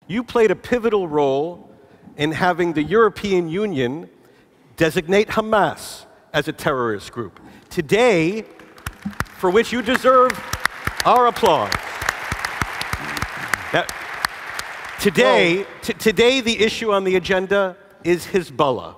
you played a pivotal role in having the European Union designate Hamas as a terrorist group. Today, for which you deserve our applause. Now, today, the issue on the agenda is Hezbollah,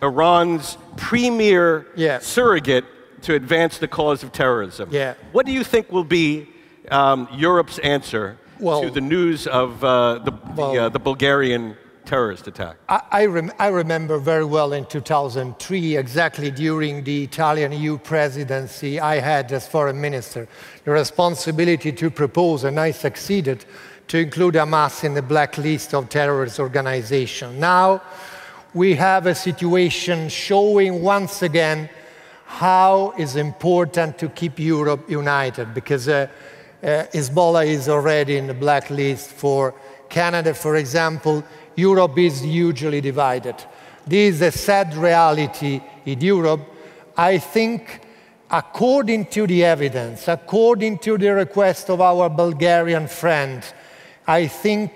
Iran's premier surrogate to advance the cause of terrorism. What do you think will be Europe's answer to the news of the Bulgarian terrorist attack? I remember very well in 2003, exactly during the Italian EU presidency, I had, as foreign minister, the responsibility to propose, and I succeeded, to include Hamas in the blacklist of terrorist organizations. Now, we have a situation showing once again how it's important to keep Europe united, because Hezbollah is already in the blacklist. For Canada, for example, Europe is hugely divided. This is a sad reality in Europe. I think, according to the evidence, according to the request of our Bulgarian friend, I think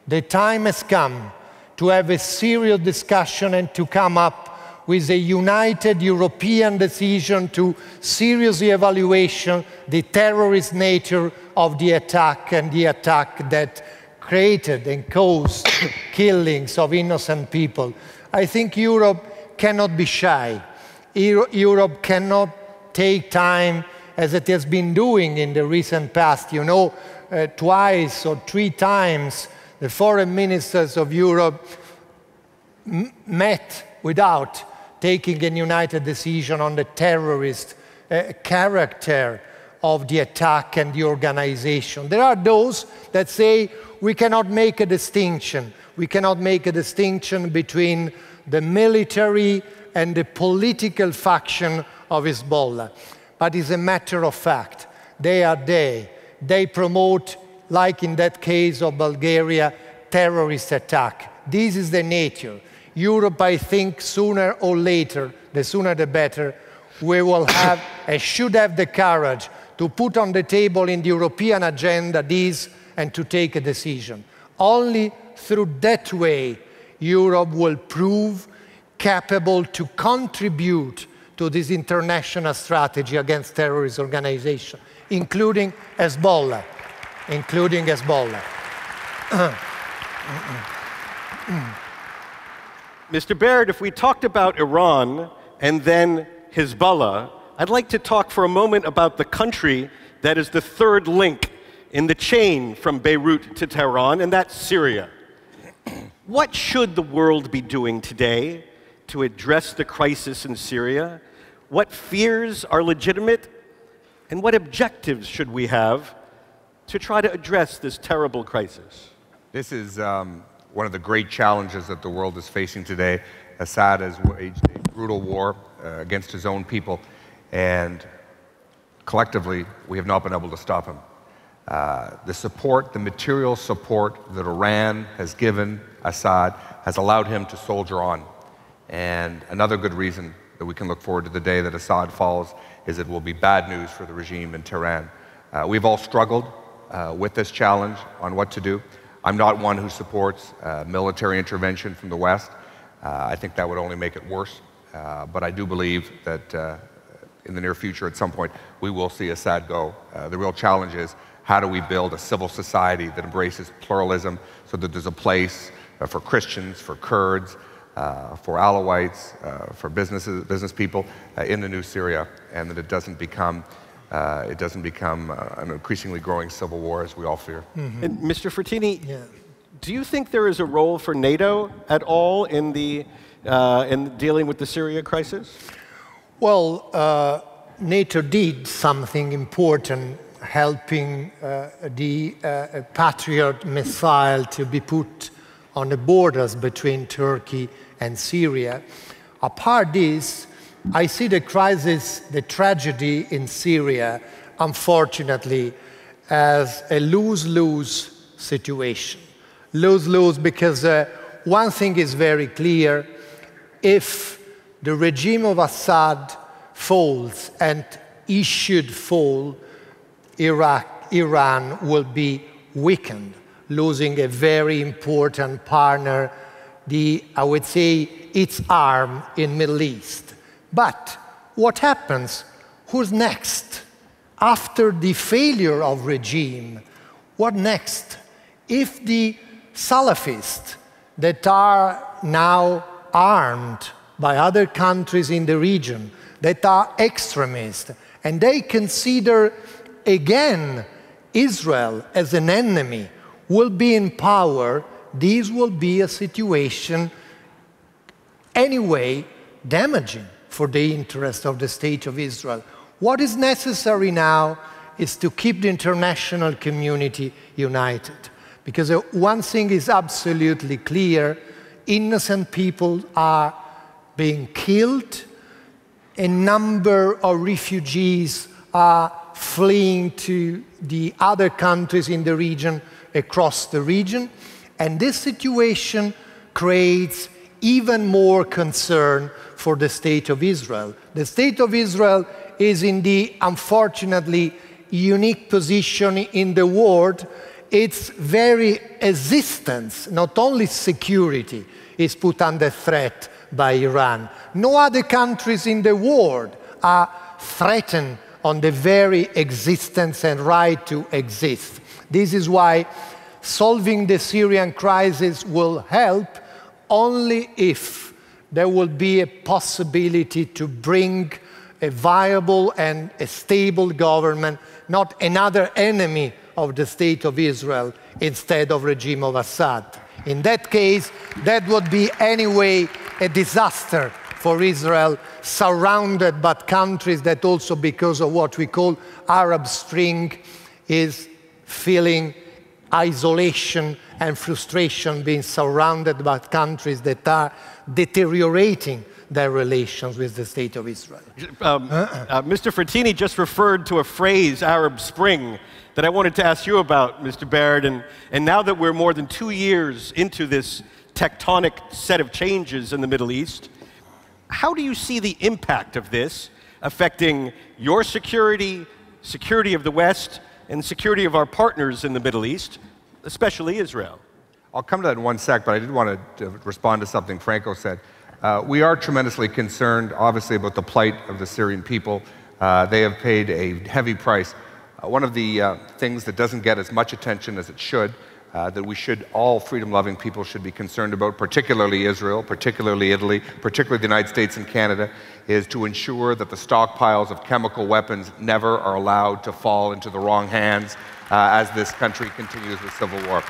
the time has come to have a serious discussion and to come up with a united European decision to seriously evaluate the terrorist nature of the attack, and the attack that created and caused killings of innocent people. I think Europe cannot be shy. Europe cannot take time, as it has been doing in the recent past. You know, twice or three times the foreign ministers of Europe met without taking a united decision on the terrorist character of the attack and the organization. There are those that say we cannot make a distinction. We cannot make a distinction between the military and the political faction of Hezbollah. But it's a matter of fact. They promote, like in that case of Bulgaria, terrorist attack. This is the nature. Europe, I think, sooner or later, the sooner the better, we will have and should have the courage to put on the table in the European agenda this and to take a decision. Only through that way, Europe will prove capable to contribute to this international strategy against terrorist organizations, including Hezbollah. Mr. Baird, if we talked about Iran and then Hezbollah, I'd like to talk for a moment about the country that is the third link in the chain from Beirut to Tehran, and that's Syria. What should the world be doing today to address the crisis in Syria? What fears are legitimate? And what objectives should we have to try to address this terrible crisis? This is one of the great challenges that the world is facing today. Assad has waged a brutal war against his own people, and collectively, we have not been able to stop him. The support, the material support that Iran has given Assad has allowed him to soldier on. And another good reason that we can look forward to the day that Assad falls is it will be bad news for the regime in Tehran. We've all struggled with this challenge on what to do. I'm not one who supports military intervention from the West. I think that would only make it worse. But I do believe that in the near future, at some point, we will see Assad go. The real challenge is, how do we build a civil society that embraces pluralism so that there's a place for Christians, for Kurds, for Alawites, for business people in the new Syria, and that it doesn't become an increasingly growing civil war, as we all fear. Mm-hmm. And Mr. Frattini, do you think there is a role for NATO at all in dealing with the Syria crisis? Well, NATO did something important, helping the Patriot missile to be put on the borders between Turkey and Syria. Apart this, I see the crisis, the tragedy in Syria, unfortunately, as a lose-lose situation. Lose-lose because one thing is very clear: if the regime of Assad falls, and it should fall, Iran will be weakened. losing a very important partner, I would say, its arm in Middle East. But what happens? Who's next? After the failure of regime, what next? If the Salafists that are now armed by other countries in the region, that are extremists, and they consider again Israel as an enemy, will be in power, this will be a situation anyway damaging for the interest of the State of Israel. What is necessary now is to keep the international community united. Because one thing is absolutely clear, innocent people are being killed, a number of refugees are fleeing to the other countries in the region, across the region, and this situation creates even more concern for the State of Israel. The State of Israel is in the, unfortunately, unique position in the world. Its very existence, not only security, is put under threat by Iran. No other countries in the world are threatened on the very existence and right to exist. This is why solving the Syrian crisis will help only if there will be a possibility to bring a viable and a stable government, not another enemy of the State of Israel instead of regime of Assad. In that case, that would be anyway a disaster for Israel, surrounded by countries that also, because of what we call Arab Spring, is feeling isolation and frustration, being surrounded by countries that are deteriorating their relations with the State of Israel. Mr. Frattini just referred to a phrase, Arab Spring, that I wanted to ask you about, Mr. Baird. And now that we're more than 2 years into this tectonic set of changes in the Middle East, how do you see the impact of this affecting your security, security of the West, and security of our partners in the Middle East, especially Israel? I'll come to that in one sec, but I did want to respond to something Franco said. We are tremendously concerned, obviously, about the plight of the Syrian people. They have paid a heavy price. One of the things that doesn't get as much attention as it should, that we should, all freedom-loving people should be concerned about, particularly Israel, particularly Italy, particularly the United States and Canada, is to ensure that the stockpiles of chemical weapons never are allowed to fall into the wrong hands as this country continues with civil war.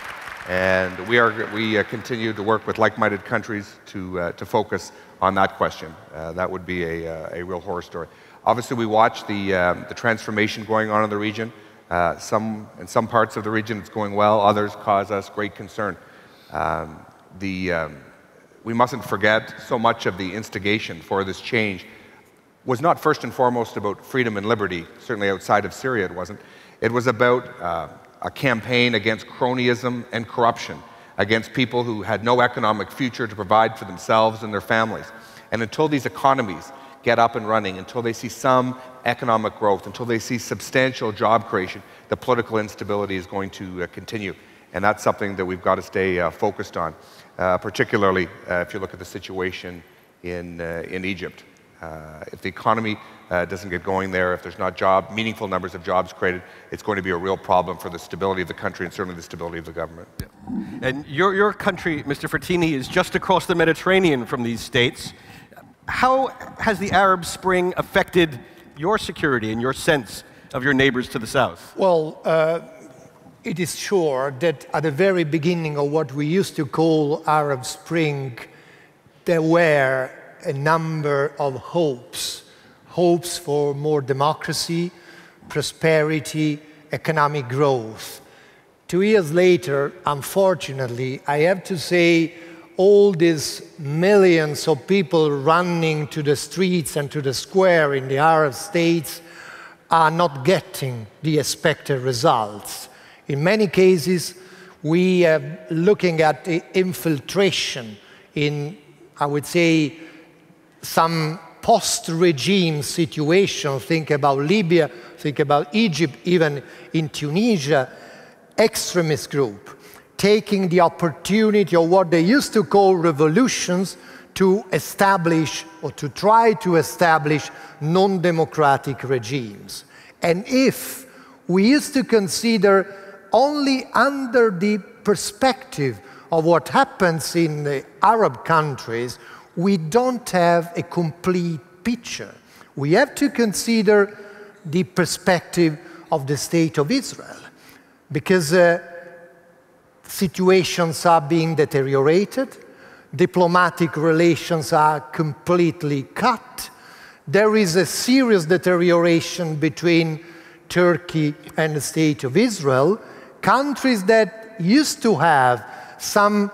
And we continue to work with like-minded countries to focus on that question. That would be a real horror story. Obviously, we watch the transformation going on in the region. In some parts of the region it's going well, others cause us great concern. We mustn't forget so much of the instigation for this change was not first and foremost about freedom and liberty, certainly outside of Syria it wasn't. It was about a campaign against cronyism and corruption, against people who had no economic future to provide for themselves and their families. And until these economies get up and running, until they see some economic growth, until they see substantial job creation, the political instability is going to continue. And that's something that we've got to stay focused on, particularly if you look at the situation in Egypt. If the economy doesn't get going there, if there's not meaningful numbers of jobs created, it's going to be a real problem for the stability of the country and certainly the stability of the government. Yeah. And your country, Mr. Frattini, is just across the Mediterranean from these states. How has the Arab Spring affected your security and your sense of your neighbors to the south? Well, it is sure that at the very beginning of what we used to call Arab Spring, there were a number of hopes for more democracy, prosperity, economic growth. 2 years later, unfortunately, I have to say, all these millions of people running to the streets and to the square in the Arab states are not getting the expected results. In many cases, we are looking at the infiltration in, I would say, some post-regime situation. Think about Libya, think about Egypt, even in Tunisia, extremist group. taking the opportunity of what they used to call revolutions to establish or to try to establish non-democratic regimes. And if we used to consider only under the perspective of what happens in the Arab countries, we don't have a complete picture. We have to consider the perspective of the State of Israel, because situations are being deteriorated, diplomatic relations are completely cut, there is a serious deterioration between Turkey and the State of Israel, countries that used to have some,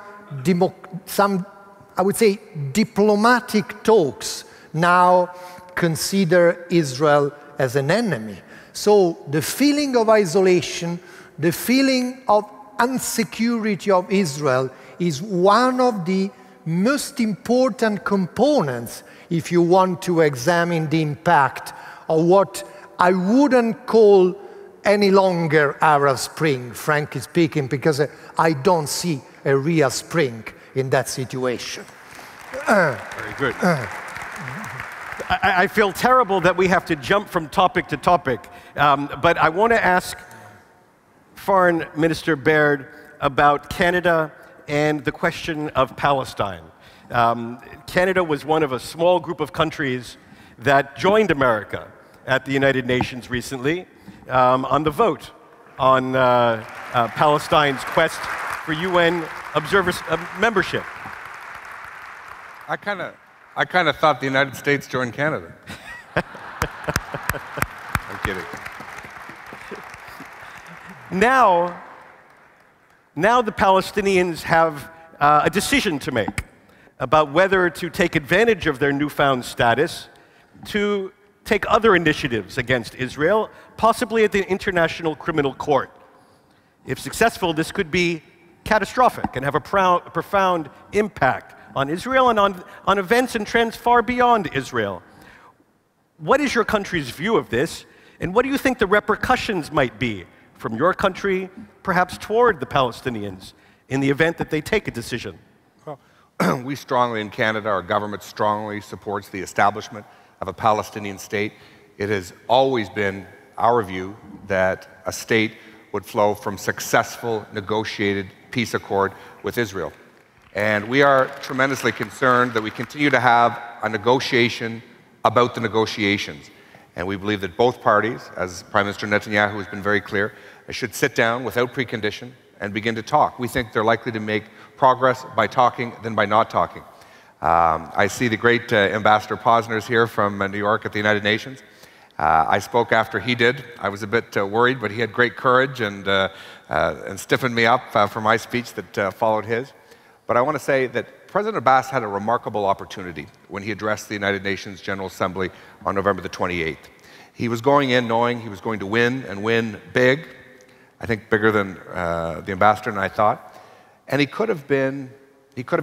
I would say, diplomatic talks now consider Israel as an enemy. So the feeling of isolation, the feeling of insecurity of Israel is one of the most important components if you want to examine the impact of what I wouldn't call any longer Arab Spring, frankly speaking, because I don't see a real spring in that situation. Very good. I feel terrible that we have to jump from topic to topic, but I want to ask Foreign Minister Baird about Canada and the question of Palestine. Canada was one of a small group of countries that joined America at the United Nations recently on the vote on Palestine's quest for UN membership. I kind of thought the United States joined Canada. I'm kidding. Now the Palestinians have a decision to make about whether to take advantage of their newfound status to take other initiatives against Israel, possibly at the International Criminal Court. If successful, this could be catastrophic and have a profound impact on Israel and on events and trends far beyond Israel. What is your country's view of this, and what do you think the repercussions might be from your country, perhaps toward the Palestinians, in the event that they take a decision? Well, we strongly in Canada, our government strongly supports the establishment of a Palestinian state. It has always been our view that a state would flow from successful negotiated peace accord with Israel. And we are tremendously concerned that we continue to have a negotiation about the negotiations. And we believe that both parties, as Prime Minister Netanyahu has been very clear, should sit down without precondition and begin to talk. We think they're likely to make progress by talking than by not talking. I see the great Ambassador Posner's here from New York at the United Nations. I spoke after he did. I was a bit worried, but he had great courage and stiffened me up for my speech that followed his. But I want to say that President Abbas had a remarkable opportunity when he addressed the United Nations General Assembly on November the 28th. He was going in knowing he was going to win and win big, I think bigger than the ambassador and I thought. And he could have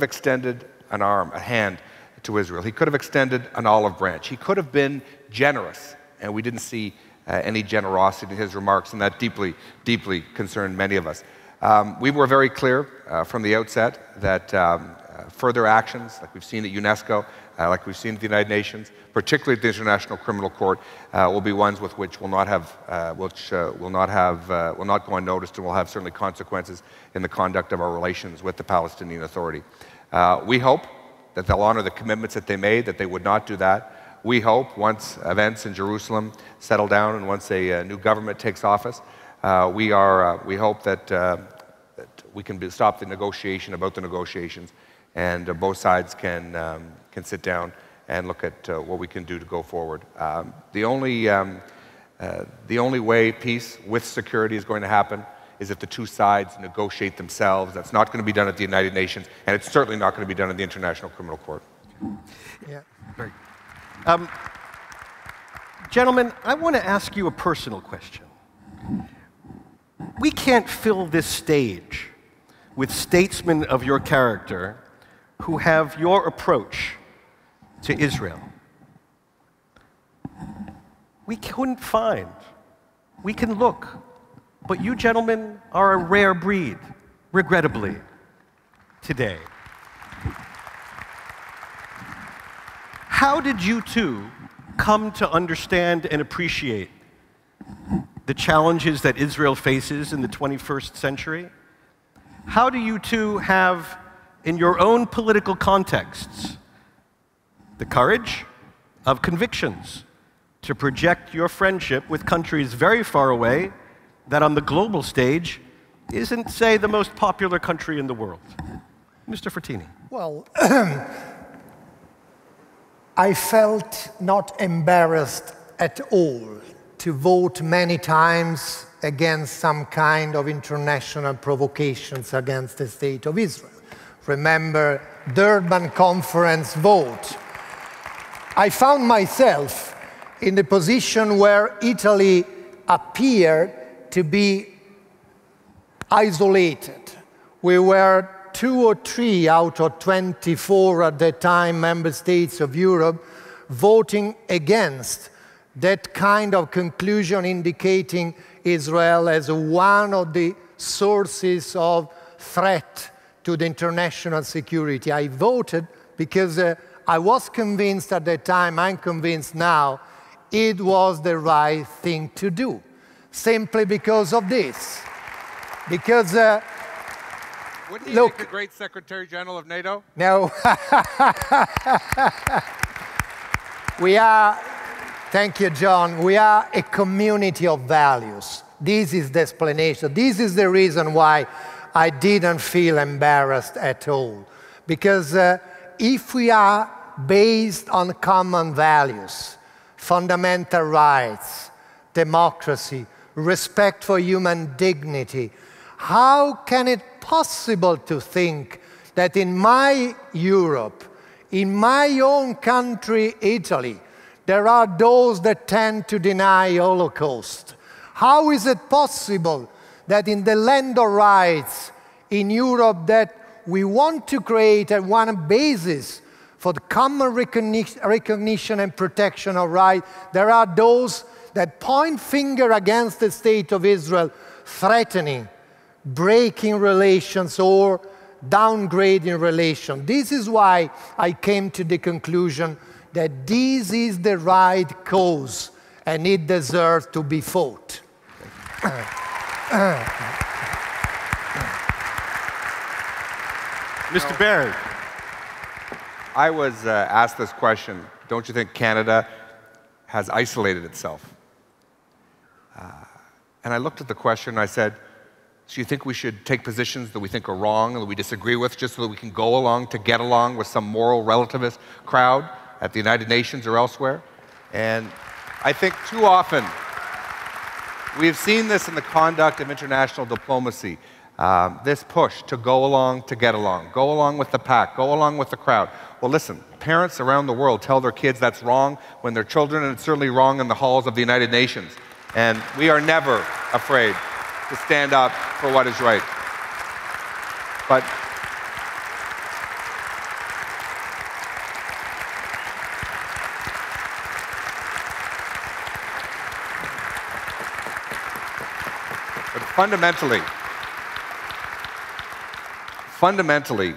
extended an arm, a hand to Israel. He could have extended an olive branch. He could have been generous, and we didn't see any generosity in his remarks, and that deeply, deeply concerned many of us. We were very clear from the outset that further actions, like we've seen at UNESCO, like we've seen at the United Nations, particularly at the International Criminal Court, will be ones with which will not go unnoticed, and will have certainly consequences in the conduct of our relations with the Palestinian Authority. We hope that they'll honor the commitments that they made, that they would not do that. We hope once events in Jerusalem settle down and once a new government takes office, we hope that we can stop the negotiation about the negotiations, and both sides can sit down and look at what we can do to go forward. The only way peace with security is going to happen is if the two sides negotiate themselves. That's not going to be done at the United Nations, and it's certainly not going to be done at the International Criminal Court. Yeah. Great. Gentlemen, I want to ask you a personal question. We can't fill this stage with statesmen of your character who have your approach to Israel. We couldn't find. We can look. But you gentlemen are a rare breed. regrettably, today. How did you two come to understand and appreciate the challenges that Israel faces in the 21st century? How do you two have, in your own political contexts, the courage of convictions to project your friendship with countries very far away that on the global stage isn't, say, the most popular country in the world? Mr. Frattini. Well, I felt not embarrassed at all to vote many times against some kind of international provocations against the State of Israel. Remember, Durban Conference vote. I found myself in the position where Italy appeared to be isolated. We were 2 or 3 out of 24 at that time member states of Europe voting against that kind of conclusion, indicating Israel as one of the sources of threat to the international security. I voted because I was convinced at that time, I'm convinced now, it was the right thing to do, simply because of this. Because, wouldn't he make a great Secretary General of NATO? No. We are, thank you, John, we are a community of values. This is the explanation. This is the reason why I didn't feel embarrassed at all. Because if we are based on common values, fundamental rights, democracy, respect for human dignity, how can it possible to think that in my Europe, in my own country, Italy, there are those that tend to deny Holocaust? How is it possible that in the land of rights in Europe that we want to create one basis for the common recognition and protection of rights, there are those that point finger against the State of Israel, threatening, breaking relations or downgrading relations? This is why I came to the conclusion that this is the right cause and it deserves to be fought. Mr. Baird. I was asked this question, don't you think Canada has isolated itself? And I looked at the question and I said, so you think we should take positions that we think are wrong and that we disagree with just so that we can go along to get along with some moral relativist crowd at the United Nations or elsewhere? And I think too often we've seen this in the conduct of international diplomacy, this push to go along to get along, go along with the pack, go along with the crowd. Well, listen, parents around the world tell their kids that's wrong when they're children, and it's certainly wrong in the halls of the United Nations. And we are never afraid to stand up for what is right. But fundamentally,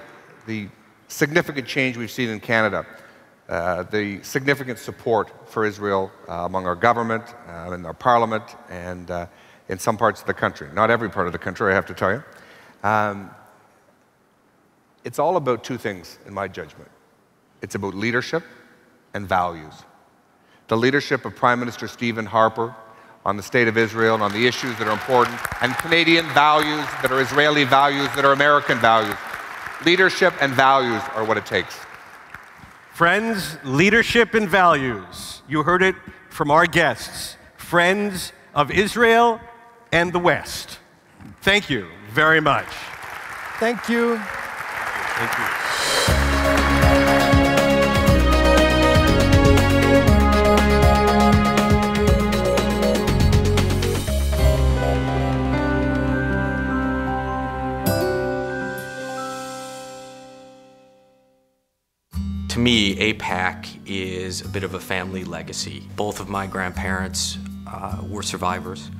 the significant change we've seen in Canada, the significant support for Israel among our government, in our parliament, and in some parts of the country. Not every part of the country, I have to tell you. It's all about two things, in my judgment. It's about leadership and values. The leadership of Prime Minister Stephen Harper on the state of Israel and on the issues that are important, and Canadian values that are Israeli values, that are American values. Leadership and values are what it takes. Friends, leadership and values. You heard it from our guests, friends of Israel and the West. Thank you very much. Thank you. Thank you. To me, AIPAC is a bit of a family legacy. Both of my grandparents were survivors.